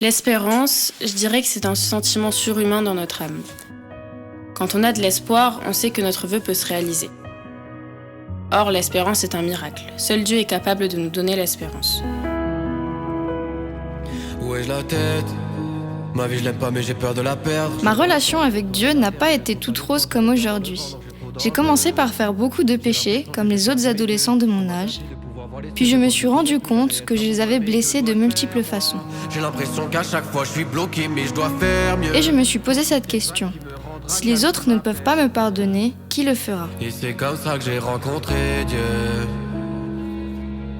L'espérance, je dirais que c'est un sentiment surhumain dans notre âme. Quand on a de l'espoir, on sait que notre vœu peut se réaliser. Or, l'espérance est un miracle. Seul Dieu est capable de nous donner l'espérance. Où ai-je la tête ? Ma vie je l'aime pas mais j'ai peur de la perdre. Ma relation avec Dieu n'a pas été toute rose comme aujourd'hui. J'ai commencé par faire beaucoup de péchés, comme les autres adolescents de mon âge. Puis je me suis rendu compte que je les avais blessés de multiples façons. J'ai l'impression qu'à chaque fois je suis bloqué mais je dois faire mieux. Et je me suis posé cette question. Si les autres ne peuvent pas me pardonner, qui le fera ? Et c'est comme ça que j'ai rencontré Dieu.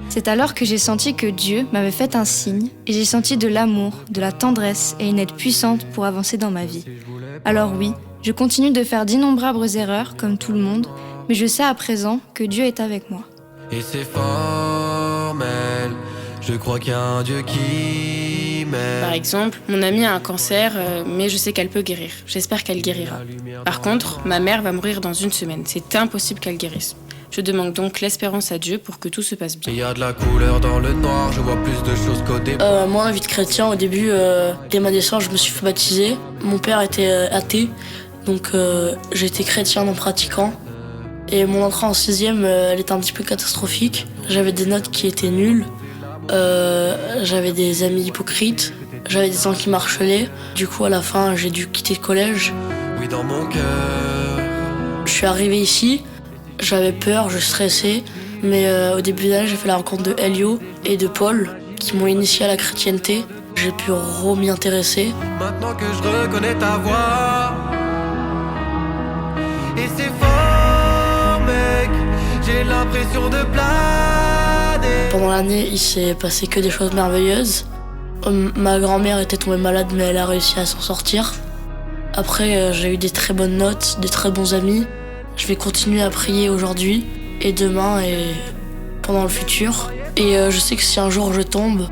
C'est alors que j'ai senti que Dieu m'avait fait un signe et j'ai senti de l'amour, de la tendresse et une aide puissante pour avancer dans ma vie. Alors oui, je continue de faire d'innombrables erreurs comme tout le monde, mais je sais à présent que Dieu est avec moi. Et c'est formel, je crois qu'il y a un Dieu qui m'aime. Par exemple, mon amie a un cancer, mais je sais qu'elle peut guérir. J'espère qu'elle guérira. Par contre, ma mère va mourir dans 1 semaine. C'est impossible qu'elle guérisse. Je demande donc l'espérance à Dieu pour que tout se passe bien. Il y a de la couleur dans le noir, je vois plus de choses qu'au début. Moi, en vie de chrétien, au début, dès ma naissance, je me suis fait baptiser. Mon père était athée, donc j'ai été chrétien non pratiquant. Et mon entrée en 6e, elle était un petit peu catastrophique. J'avais des notes qui étaient nulles. J'avais des amis hypocrites. J'avais des gens qui m'harcelaient. Du coup, à la fin, j'ai dû quitter le collège. Oui, dans mon cœur. Je suis arrivé ici. J'avais peur, je stressais. Mais au début d'année, j'ai fait la rencontre de Elio et de Paul qui m'ont initié à la chrétienté. J'ai pu m'y intéresser. Maintenant que je reconnais ta voix. Et c'est fort, mec. J'ai l'impression de planer. Pendant l'année, il s'est passé que des choses merveilleuses. Ma grand-mère était tombée malade, mais elle a réussi à s'en sortir. Après, j'ai eu des très bonnes notes, des très bons amis. Je vais continuer à prier aujourd'hui, et demain, et pendant le futur. Et je sais que si un jour je tombe,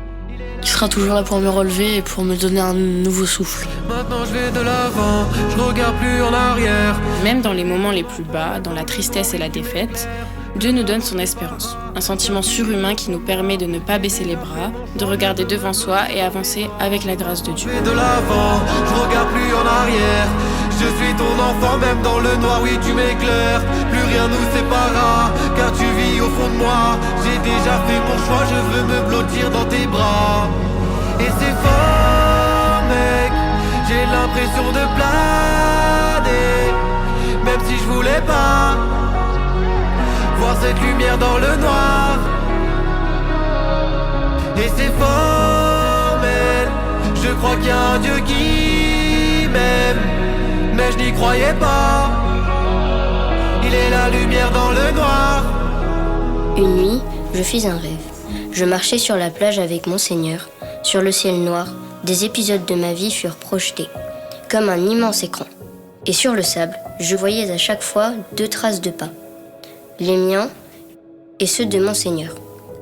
il sera toujours là pour me relever et pour me donner un nouveau souffle. Maintenant je vais de l'avant, je regarde plus en arrière. Même dans les moments les plus bas, dans la tristesse et la défaite, Dieu nous donne son espérance. Un sentiment surhumain qui nous permet de ne pas baisser les bras, de regarder devant soi et avancer avec la grâce de Dieu. Je vais de l'avant, je regarde plus en arrière. Je suis ton enfant, même dans le noir, oui tu m'éclaires. Plus rien nous séparera, car tu vis au fond de moi. J'ai déjà fait mon choix, je veux me blottir dans tes bras. Et c'est fort, mec, j'ai l'impression de planer. Même si je voulais pas voir cette lumière dans le noir. Et c'est formel, je crois qu'il y a un Dieu qui m'aime. Mais je n'y croyais pas. Il est la lumière dans le noir. Une nuit, je fis un rêve. Je marchais sur la plage avec mon Seigneur. Sur le ciel noir, des épisodes de ma vie furent projetés, comme un immense écran. Et sur le sable, je voyais à chaque fois 2 traces de pas. Les miens et ceux de mon Seigneur.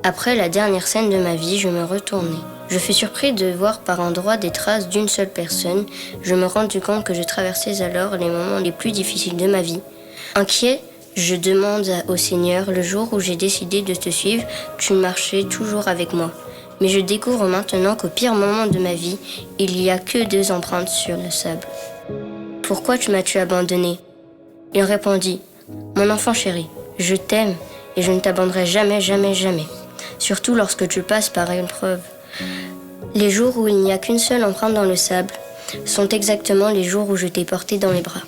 Après la dernière scène de ma vie, je me retournai. Je fus surpris de voir par endroits des traces d'une seule personne. Je me rendis compte que je traversais alors les moments les plus difficiles de ma vie. Inquiet, je demande au Seigneur, le jour où j'ai décidé de te suivre, tu marchais toujours avec moi. Mais je découvre maintenant qu'au pire moment de ma vie, il n'y a que 2 empreintes sur le sable. Pourquoi m'as-tu abandonné ? Il répondit, mon enfant chéri, je t'aime et je ne t'abandonnerai jamais, jamais, jamais. Surtout lorsque tu passes par une épreuve. Les jours où il n'y a qu'une seule empreinte dans le sable sont exactement les jours où je t'ai porté dans les bras.